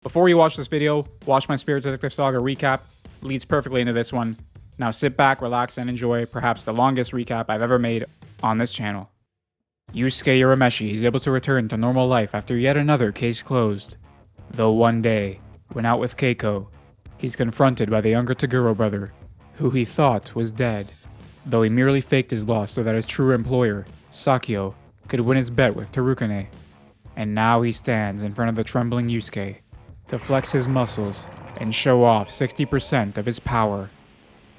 Before you watch this video, watch my Spirit Detective Saga recap. Leads perfectly into this one. Now sit back, relax, and enjoy perhaps the longest recap I've ever made on this channel. Yusuke Urameshi is able to return to normal life after yet another case closed. Though one day, when out with Keiko, he's confronted by the younger Toguro brother, who he thought was dead. Though he merely faked his loss so that his true employer, Sakio, could win his bet with Terukane. And now he stands in front of the trembling Yusuke to flex his muscles and show off 60% of his power.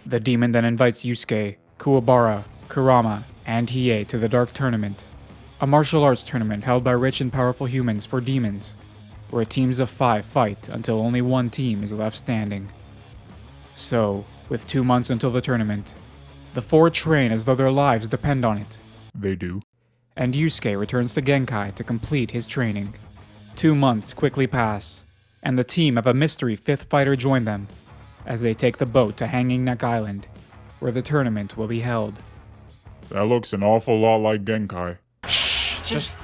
The demon then invites Yusuke, Kuwabara, Kurama, and Hiei to the Dark Tournament, a martial arts tournament held by rich and powerful humans for demons, where teams of 5 fight until only one team is left standing. So, with 2 months until the tournament, the 4 train as though their lives depend on it. They do. And Yusuke returns to Genkai to complete his training. 2 months quickly pass, and the team of a mystery 5th fighter join them, as they take the boat to Hanging Neck Island, where the tournament will be held. That looks an awful lot like Genkai. Just...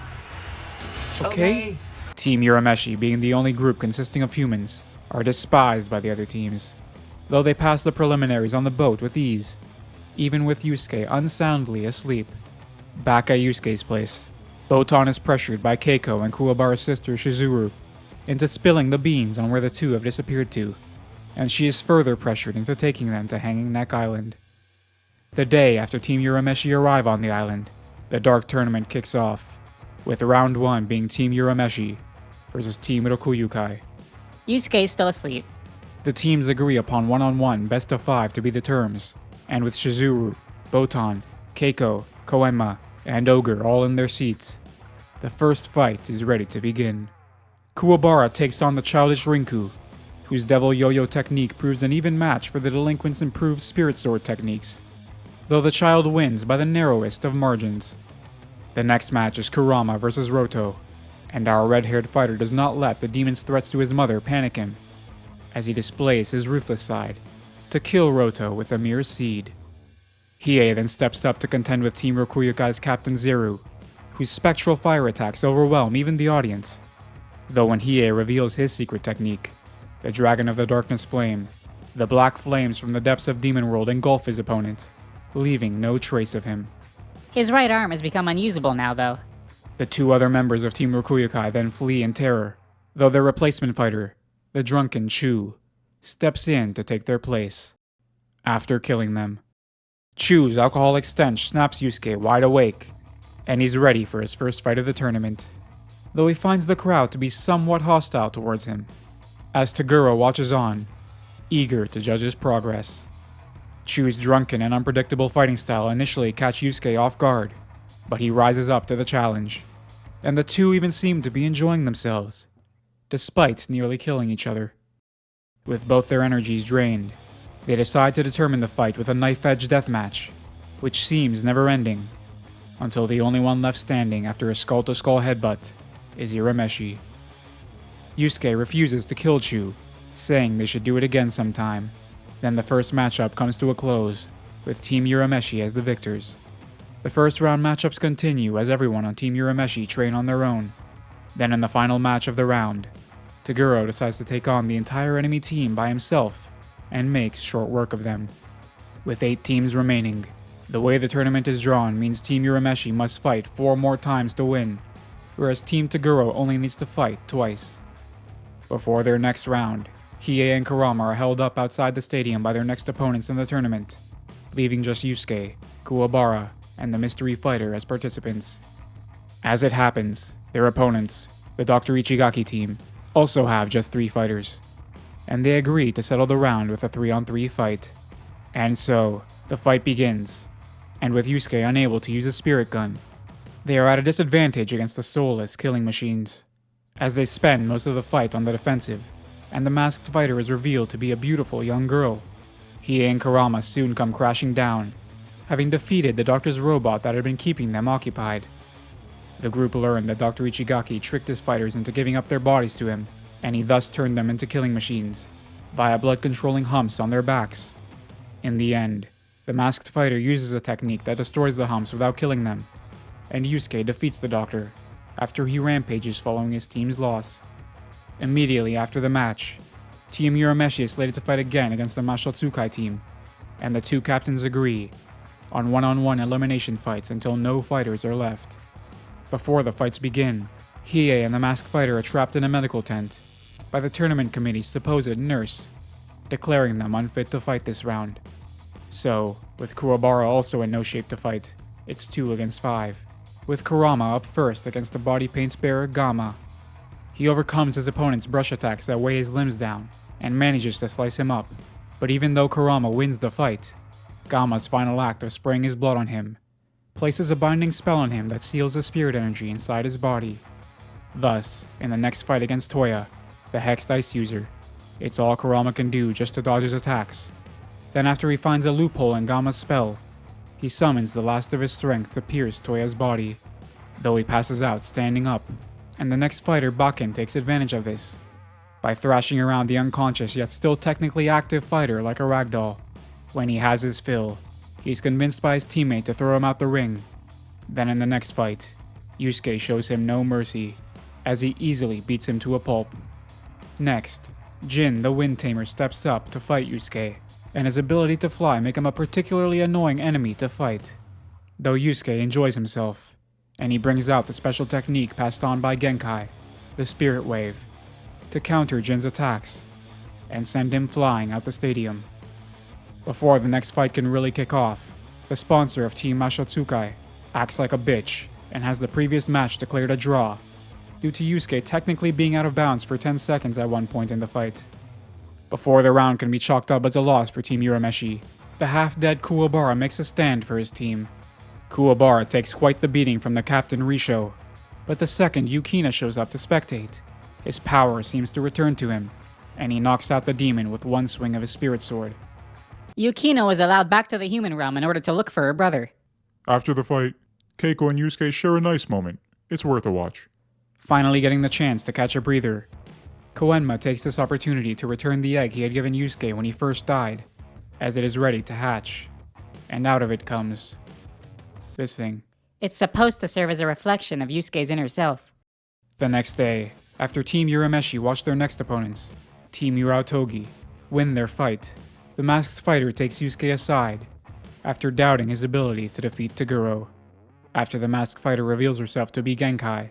Okay? Team Urameshi, being the only group consisting of humans, are despised by the other teams, though they pass the preliminaries on the boat with ease, even with Yusuke unsoundly asleep. Back at Yusuke's place, Botan is pressured by Keiko and Kuwabara's sister Shizuru into spilling the beans on where the two have disappeared to, and she is further pressured into taking them to Hanging Neck Island. The day after Team Urameshi arrive on the island, the Dark Tournament kicks off, with round 1 being Team Urameshi versus Team Rokuyukai. Yusuke is still asleep. The teams agree upon one-on-one best of 5 to be the terms, and with Shizuru, Botan, Keiko, Koenma, and Ogre all in their seats, the first fight is ready to begin. Kuwabara takes on the childish Rinku, whose Devil Yo-Yo technique proves an even match for the delinquent's improved Spirit Sword techniques, though the child wins by the narrowest of margins. The next match is Kurama versus Roto, and our red-haired fighter does not let the demon's threats to his mother panic him, as he displays his ruthless side to kill Roto with a mere seed. Hiei then steps up to contend with Team Rokuyukai's Captain Zeru, whose spectral fire attacks overwhelm even the audience. Though when Hiei reveals his secret technique, the Dragon of the Darkness Flame, the black flames from the depths of Demon World engulf his opponent, leaving no trace of him. His right arm has become unusable now, though. The 2 other members of Team Rokuyukai then flee in terror, though their replacement fighter, the drunken Chu, steps in to take their place. After killing them, Chu's alcoholic stench snaps Yusuke wide awake, and he's ready for his first fight of the tournament, though he finds the crowd to be somewhat hostile towards him, as Toguro watches on, eager to judge his progress. Chu's drunken and unpredictable fighting style initially catch Yusuke off guard, but he rises up to the challenge, and the 2 even seem to be enjoying themselves, despite nearly killing each other. With both their energies drained, they decide to determine the fight with a knife-edge deathmatch, which seems never-ending, until the only one left standing after a skull-to-skull headbutt is Urameshi. Yusuke refuses to kill Chu, saying they should do it again sometime. Then the first matchup comes to a close, with Team Urameshi as the victors. The first round matchups continue as everyone on Team Urameshi train on their own. Then in the final match of the round, Toguro decides to take on the entire enemy team by himself and makes short work of them. With 8 teams remaining, the way the tournament is drawn means Team Urameshi must fight 4 more times to win, whereas Team Toguro only needs to fight twice. Before their next round, Hiei and Kurama are held up outside the stadium by their next opponents in the tournament, leaving just Yusuke, Kuwabara, and the mystery fighter as participants. As it happens, their opponents, the Dr. Ichigaki team, also have just 3 fighters, and they agree to settle the round with a 3-on-3 fight. And so, the fight begins, and with Yusuke unable to use a spirit gun, they are at a disadvantage against the soulless killing machines, as they spend most of the fight on the defensive, and the masked fighter is revealed to be a beautiful young girl. Hiei and Kurama soon come crashing down, having defeated the doctor's robot that had been keeping them occupied. The group learned that Dr. Ichigaki tricked his fighters into giving up their bodies to him, and he thus turned them into killing machines, via blood-controlling humps on their backs. In the end, the masked fighter uses a technique that destroys the humps without killing them, and Yusuke defeats the doctor, after he rampages following his team's loss. Immediately after the match, Team Urameshi is slated to fight again against the Mashotsukai team, and the two captains agree on one-on-one elimination fights until no fighters are left. Before the fights begin, Hiei and the masked fighter are trapped in a medical tent by the tournament committee's supposed nurse, declaring them unfit to fight this round. So, with Kuwabara also in no shape to fight, it's 2 against 5, with Kurama up first against the body paint's bearer Gama. He overcomes his opponent's brush attacks that weigh his limbs down and manages to slice him up, but even though Kurama wins the fight, Gama's final act of spraying his blood on him places a binding spell on him that seals the spirit energy inside his body. Thus, in the next fight against Toya, the Hexed Ice user, it's all Kurama can do just to dodge his attacks. Then after he finds a loophole in Gama's spell, he summons the last of his strength to pierce Toya's body, though he passes out standing up, and the next fighter Bakken takes advantage of this by thrashing around the unconscious yet still technically active fighter like a ragdoll. When he has his fill, he's convinced by his teammate to throw him out the ring. Then in the next fight, Yusuke shows him no mercy, as he easily beats him to a pulp. Next, Jin the Wind Tamer steps up to fight Yusuke, and his ability to fly make him a particularly annoying enemy to fight. Though Yusuke enjoys himself, and he brings out the special technique passed on by Genkai, the Spirit Wave, to counter Jin's attacks, and send him flying out the stadium. Before the next fight can really kick off, the sponsor of Team Mashotsukai acts like a bitch and has the previous match declared a draw, due to Yusuke technically being out of bounds for 10 seconds at one point in the fight. Before the round can be chalked up as a loss for Team Urameshi, the half-dead Kuwabara makes a stand for his team. Kuwabara takes quite the beating from the captain Risho, but the second Yukina shows up to spectate, his power seems to return to him, and he knocks out the demon with one swing of his spirit sword. Yukino was allowed back to the human realm in order to look for her brother. After the fight, Keiko and Yusuke share a nice moment. It's worth a watch. Finally getting the chance to catch a breather, Koenma takes this opportunity to return the egg he had given Yusuke when he first died, as it is ready to hatch. And out of it comes this thing. It's supposed to serve as a reflection of Yusuke's inner self. The next day, after Team Urameshi watch their next opponents, Team Urautogi, win their fight, the masked fighter takes Yusuke aside, after doubting his ability to defeat Toguro. After the masked fighter reveals herself to be Genkai,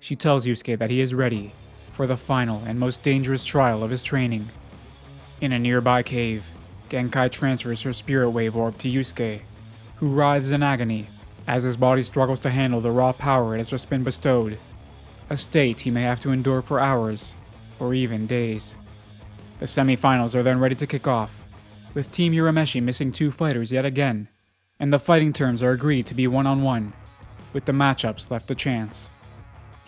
she tells Yusuke that he is ready for the final and most dangerous trial of his training. In a nearby cave, Genkai transfers her spirit wave orb to Yusuke, who writhes in agony as his body struggles to handle the raw power it has just been bestowed, a state he may have to endure for hours, or even days. The semi-finals are then ready to kick off, with Team Urameshi missing 2 fighters yet again, and the fighting terms are agreed to be one-on-one, with the matchups left to chance.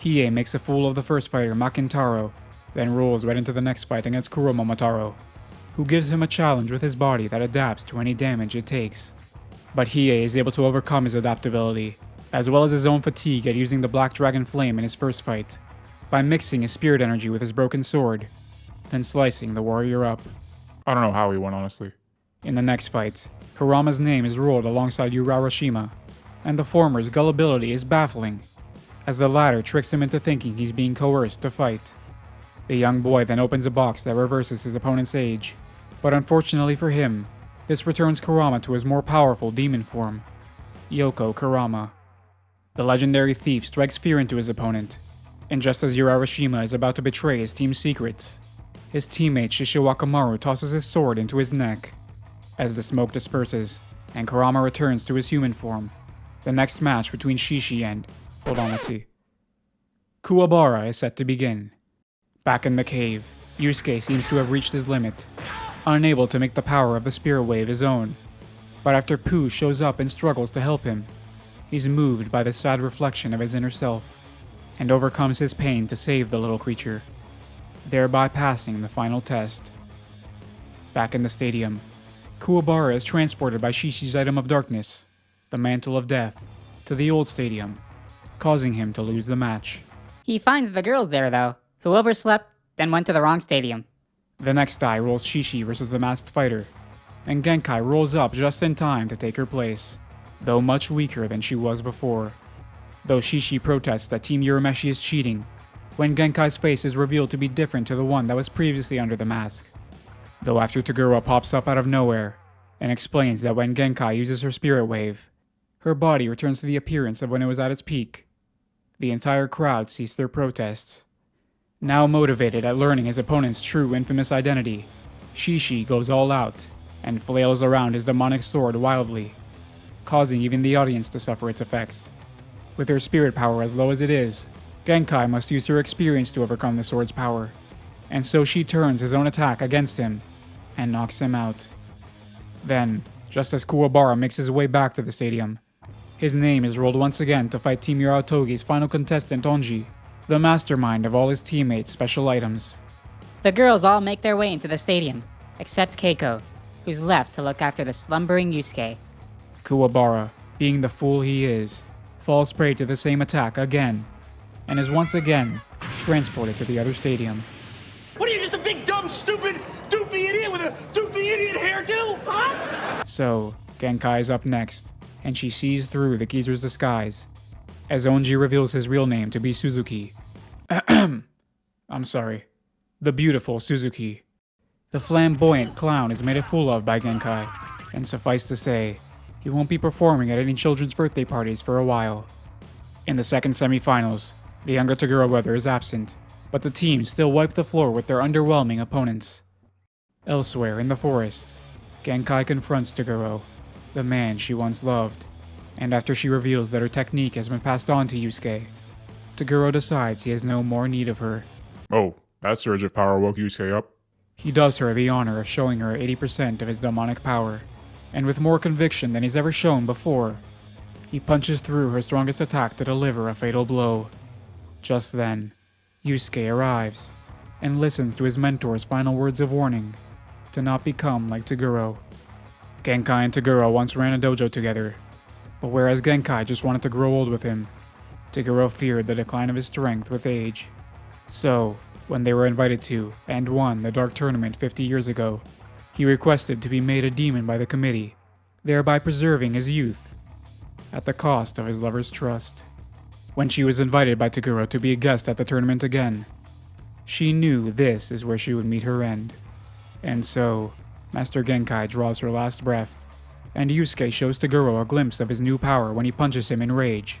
Hiei makes a fool of the first fighter, Makintaro, then rolls right into the next fight against Kuromomataro, who gives him a challenge with his body that adapts to any damage it takes. But Hiei is able to overcome his adaptability, as well as his own fatigue at using the Black Dragon Flame in his first fight, by mixing his spirit energy with his broken sword, then slicing the warrior up. I don't know how he won, honestly. In the next fight, Kurama's name is rolled alongside Urarashima, and the former's gullibility is baffling, as the latter tricks him into thinking he's being coerced to fight. The young boy then opens a box that reverses his opponent's age, but unfortunately for him, this returns Kurama to his more powerful demon form, Yoko Kurama. The legendary thief strikes fear into his opponent, and just as Urarashima is about to betray his team's secrets, his teammate Shishiwakamaru tosses his sword into his neck. As the smoke disperses, and Kurama returns to his human form, the next match between Shishi and... let's see. Kuwabara is set to begin. Back in the cave, Yusuke seems to have reached his limit, unable to make the power of the spirit wave his own. But after Pooh shows up and struggles to help him, he's moved by the sad reflection of his inner self, and overcomes his pain to save the little creature, thereby passing the final test. Back in the stadium, Kuwabara is transported by Shishi's item of darkness, the Mantle of Death, to the old stadium, causing him to lose the match. He finds the girls there, though, who overslept, then went to the wrong stadium. The next die rolls Shishi versus the masked fighter, and Genkai rolls up just in time to take her place, though much weaker than she was before. Though Shishi protests that Team Urameshi is cheating, when Genkai's face is revealed to be different to the one that was previously under the mask. Though after Toguro pops up out of nowhere and explains that when Genkai uses her spirit wave, her body returns to the appearance of when it was at its peak, the entire crowd ceased their protests. Now motivated at learning his opponent's true infamous identity, Shishi goes all out and flails around his demonic sword wildly, causing even the audience to suffer its effects. With her spirit power as low as it is, Genkai must use her experience to overcome the sword's power, and so she turns his own attack against him and knocks him out. Then, just as Kuwabara makes his way back to the stadium, his name is rolled once again to fight Team Yorotogi's final contestant Onji, the mastermind of all his teammates' special items. The girls all make their way into the stadium, except Keiko, who's left to look after the slumbering Yusuke. Kuwabara, being the fool he is, falls prey to the same attack again, and is once again transported to the other stadium. What are you, just a big, dumb, stupid, doofy idiot with a doofy idiot hairdo? Huh? So, Genkai is up next, and she sees through the geezer's disguise, as Onji reveals his real name to be Suzuki. I'm sorry. The beautiful Suzuki. The flamboyant clown is made a fool of by Genkai, and suffice to say, he won't be performing at any children's birthday parties for a while. In the second semifinals, the younger Toguro brother is absent, but the team still wipe the floor with their underwhelming opponents. Elsewhere in the forest, Genkai confronts Toguro, the man she once loved, and after she reveals that her technique has been passed on to Yusuke, Toguro decides he has no more need of her. Oh, that surge of power woke Yusuke up. He does her the honor of showing her 80% of his demonic power, and with more conviction than he's ever shown before, he punches through her strongest attack to deliver a fatal blow. Just then, Yusuke arrives, and listens to his mentor's final words of warning, to not become like Toguro. Genkai and Toguro once ran a dojo together, but whereas Genkai just wanted to grow old with him, Toguro feared the decline of his strength with age. So, when they were invited to, and won, the Dark Tournament 50 years ago, he requested to be made a demon by the committee, thereby preserving his youth, at the cost of his lover's trust. When she was invited by Toguro to be a guest at the tournament again, she knew this is where she would meet her end. And so, Master Genkai draws her last breath, and Yusuke shows Toguro a glimpse of his new power when he punches him in rage,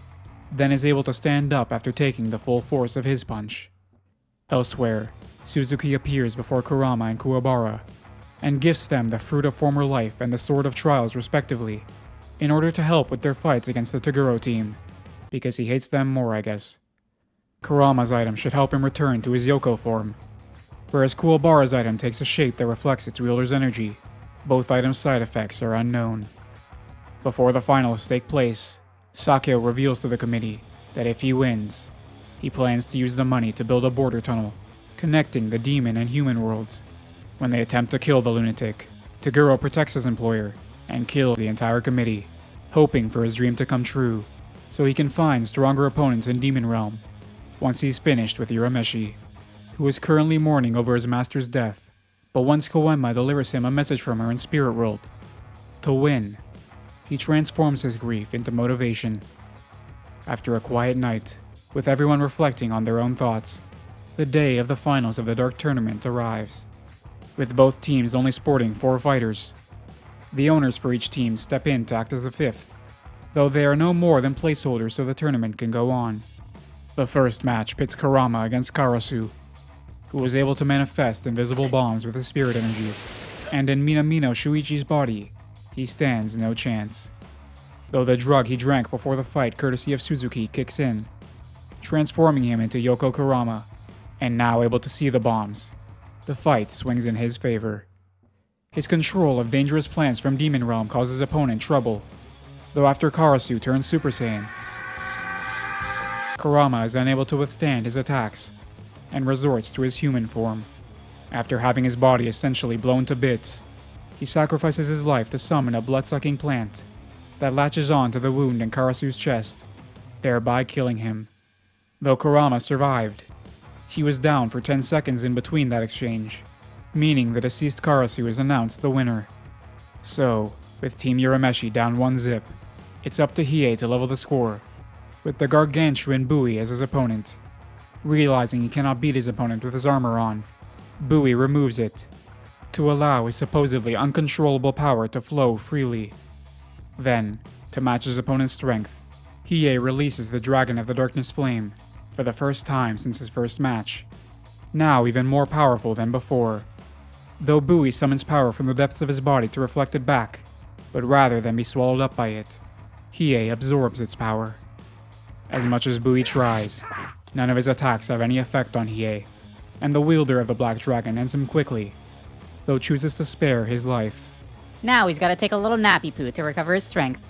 then is able to stand up after taking the full force of his punch. Elsewhere, Suzuki appears before Kurama and Kuwabara, and gives them the Fruit of Former Life and the Sword of Trials respectively, in order to help with their fights against the Toguro team, because he hates them more, I guess. Kurama's item should help him return to his Yoko form, whereas Kuwabara's item takes a shape that reflects its wielder's energy. Both items' side effects are unknown. Before the finals take place, Sakyo reveals to the committee that if he wins, he plans to use the money to build a border tunnel, connecting the demon and human worlds. When they attempt to kill the lunatic, Toguro protects his employer and kills the entire committee, hoping for his dream to come true, so he can find stronger opponents in Demon Realm, once he's finished with Urameshi, who is currently mourning over his master's death, but once Koenma delivers him a message from her in Spirit World, to win, he transforms his grief into motivation. After a quiet night, with everyone reflecting on their own thoughts, the day of the finals of the Dark Tournament arrives, with both teams only sporting 4 fighters. The owners for each team step in to act as the 5th, though they are no more than placeholders so the tournament can go on. The first match pits Kurama against Karasu, who was able to manifest invisible bombs with his spirit energy, and in Minamino Shuichi's body, he stands no chance. Though the drug he drank before the fight courtesy of Suzuki kicks in, transforming him into Yoko Kurama, and now able to see the bombs, the fight swings in his favor. His control of dangerous plants from Demon Realm causes his opponent trouble, though after Karasu turns Super Saiyan, Kurama is unable to withstand his attacks, and resorts to his human form. After having his body essentially blown to bits, he sacrifices his life to summon a blood-sucking plant that latches on to the wound in Karasu's chest, thereby killing him. Though Kurama survived, he was down for 10 seconds in between that exchange, meaning the deceased Karasu is announced the winner. So, with Team Urameshi down 1-0, it's up to Hiei to level the score, with the gargantuan Bui as his opponent. Realizing he cannot beat his opponent with his armor on, Bowie removes it, to allow his supposedly uncontrollable power to flow freely. Then, to match his opponent's strength, Hiei releases the Dragon of the Darkness Flame, for the first time since his first match, now even more powerful than before. Though Bowie summons power from the depths of his body to reflect it back, but rather than be swallowed up by it, Hiei absorbs its power. As much as Bowie tries, none of his attacks have any effect on Hiei, and the wielder of the Black Dragon ends him quickly, though chooses to spare his life. Now he's gotta take a little nappy poo to recover his strength.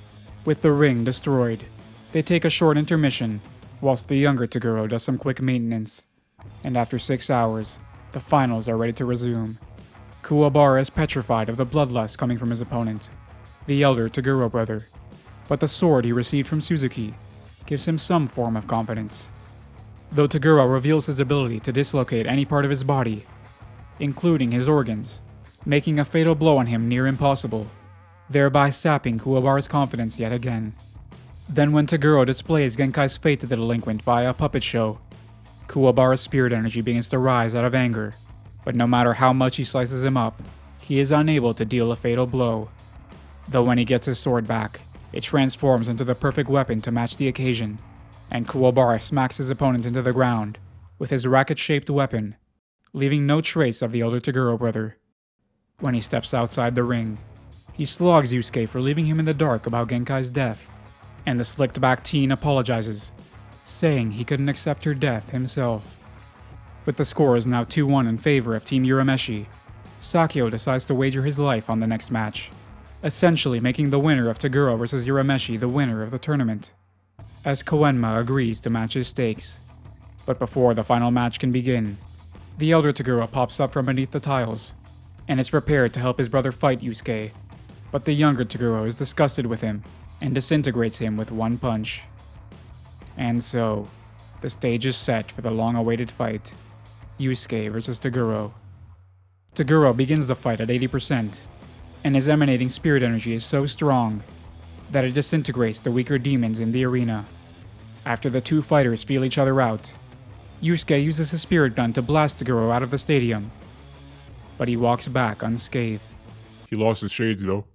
With the ring destroyed, they take a short intermission, whilst the younger Toguro does some quick maintenance. And after 6 hours, the finals are ready to resume. Kuwabara is petrified of the bloodlust coming from his opponent, the elder Toguro brother, but the sword he received from Suzuki gives him some form of confidence. Though Toguro reveals his ability to dislocate any part of his body, including his organs, making a fatal blow on him near impossible, thereby sapping Kuwabara's confidence yet again. Then when Toguro displays Genkai's fate to the delinquent via a puppet show, Kuwabara's spirit energy begins to rise out of anger, but no matter how much he slices him up, he is unable to deal a fatal blow. Though when he gets his sword back, it transforms into the perfect weapon to match the occasion, and Kuwabara smacks his opponent into the ground with his racket-shaped weapon, leaving no trace of the elder Toguro brother. When he steps outside the ring, he slogs Yusuke for leaving him in the dark about Genkai's death, and the slicked-back teen apologizes, saying he couldn't accept her death himself. With the score is now 2-1 in favor of Team Urameshi, Sakyo decides to wager his life on the next match, essentially making the winner of Toguro vs Urameshi the winner of the tournament, as Koenma agrees to match his stakes. But before the final match can begin, the elder Toguro pops up from beneath the tiles, and is prepared to help his brother fight Yusuke, but the younger Toguro is disgusted with him, and disintegrates him with one punch. And so, the stage is set for the long-awaited fight, Yusuke vs Toguro. Toguro begins the fight at 80%, and his emanating spirit energy is so strong that it disintegrates the weaker demons in the arena. After the two fighters feel each other out, Yusuke uses his spirit gun to blast Toguro out of the stadium, but he walks back unscathed. He lost his shades, though.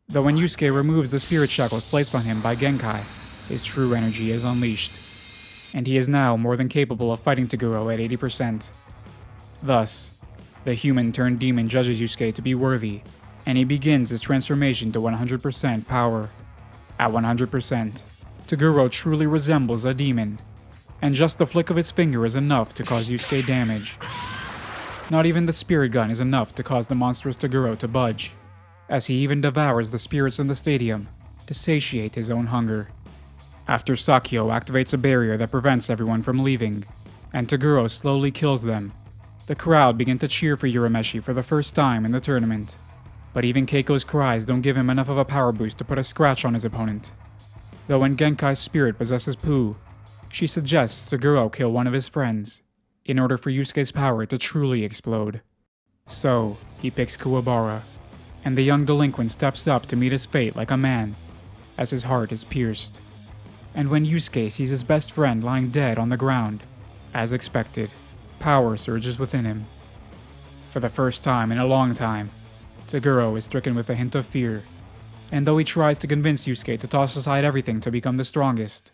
Though when Yusuke removes the spirit shackles placed on him by Genkai, his true energy is unleashed, and he is now more than capable of fighting Toguro at 80%. Thus, the human-turned-demon judges Yusuke to be worthy, and he begins his transformation to 100% power. At 100%, Toguro truly resembles a demon, and just the flick of his finger is enough to cause Yusuke damage. Not even the spirit gun is enough to cause the monstrous Toguro to budge, as he even devours the spirits in the stadium to satiate his own hunger. After Sakyo activates a barrier that prevents everyone from leaving, and Toguro slowly kills them, the crowd begin to cheer for Urameshi for the first time in the tournament. But even Keiko's cries don't give him enough of a power boost to put a scratch on his opponent. Though when Genkai's spirit possesses Pooh, she suggests Toguro kill one of his friends, in order for Yusuke's power to truly explode. So, he picks Kuwabara, and the young delinquent steps up to meet his fate like a man, as his heart is pierced. And when Yusuke sees his best friend lying dead on the ground, as expected, power surges within him. For the first time in a long time, Toguro is stricken with a hint of fear, and though he tries to convince Yusuke to toss aside everything to become the strongest,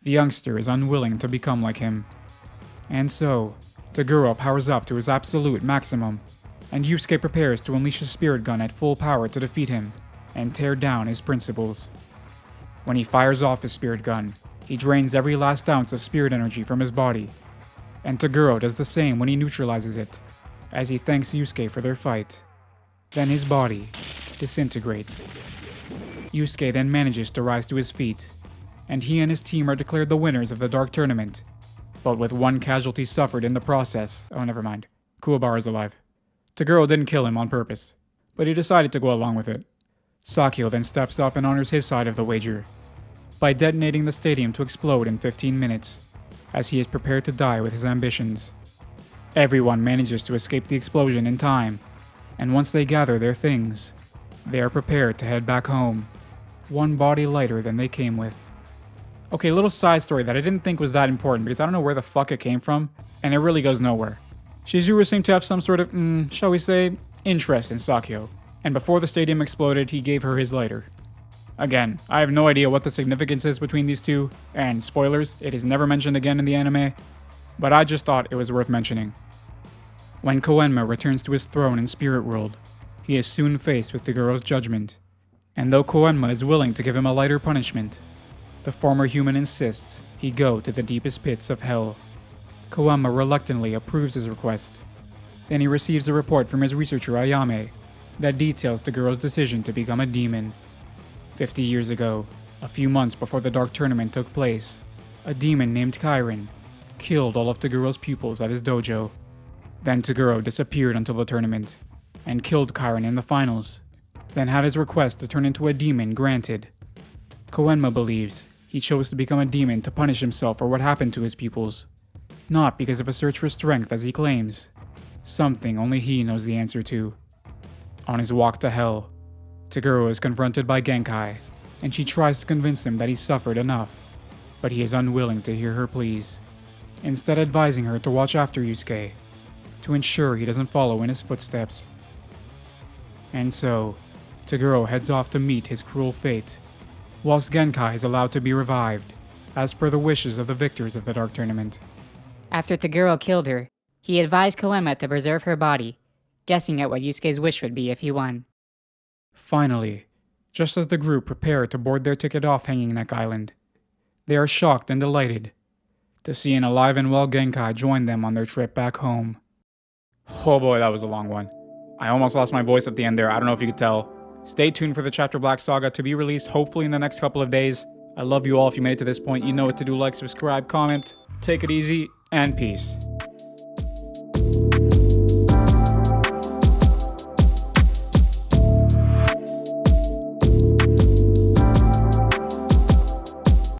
the youngster is unwilling to become like him. And so, Toguro powers up to his absolute maximum, and Yusuke prepares to unleash his spirit gun at full power to defeat him and tear down his principles. When he fires off his spirit gun, he drains every last ounce of spirit energy from his body, and Toguro does the same when he neutralizes it, as he thanks Yusuke for their fight. Then his body disintegrates. Yusuke then manages to rise to his feet, and he and his team are declared the winners of the Dark Tournament, but with one casualty suffered in the process. Oh, never mind. Kuwabara is alive. Toguro didn't kill him on purpose, but he decided to go along with it. Sakyo then steps up and honors his side of the wager, by detonating the stadium to explode in 15 minutes, as he is prepared to die with his ambitions. Everyone manages to escape the explosion in time, and once they gather their things, they are prepared to head back home, one body lighter than they came with. Okay, little side story that I didn't think was that important because I don't know where the fuck it came from, and it really goes nowhere. Shizuru seemed to have some sort of, shall we say, interest in Sakyo, and before the stadium exploded, he gave her his lighter. Again, I have no idea what the significance is between these two, and spoilers, it is never mentioned again in the anime, but I just thought it was worth mentioning. When Koenma returns to his throne in Spirit World, he is soon faced with Toguro's judgment, and though Koenma is willing to give him a lighter punishment, the former human insists he go to the deepest pits of hell. Koenma reluctantly approves his request. Then he receives a report from his researcher Ayame that details Toguro's decision to become a demon. 50 years ago, a few months before the Dark Tournament took place, a demon named Kairen killed all of Toguro's pupils at his dojo. Then Toguro disappeared until the tournament, and killed Kairen in the finals, then had his request to turn into a demon granted. Koenma believes he chose to become a demon to punish himself for what happened to his pupils, not because of a search for strength as he claims, something only he knows the answer to. On his walk to hell, Toguro is confronted by Genkai, and she tries to convince him that he suffered enough, but he is unwilling to hear her pleas, instead advising her to watch after Yusuke, to ensure he doesn't follow in his footsteps. And so, Toguro heads off to meet his cruel fate, whilst Genkai is allowed to be revived, as per the wishes of the victors of the Dark Tournament. After Toguro killed her, he advised Koenma to preserve her body, guessing at what Yusuke's wish would be if he won. Finally, just as the group prepare to board their ticket off Hanging Neck Island, they are shocked and delighted to see an alive and well Genkai join them on their trip back home. Oh boy, that was a long one. I almost lost my voice at the end there, I don't know if you could tell. Stay tuned for the Chapter Black Saga to be released hopefully in the next couple of days. I love you all. If you made it to this point, you know what to do. Like, subscribe, comment. Take it easy, and peace.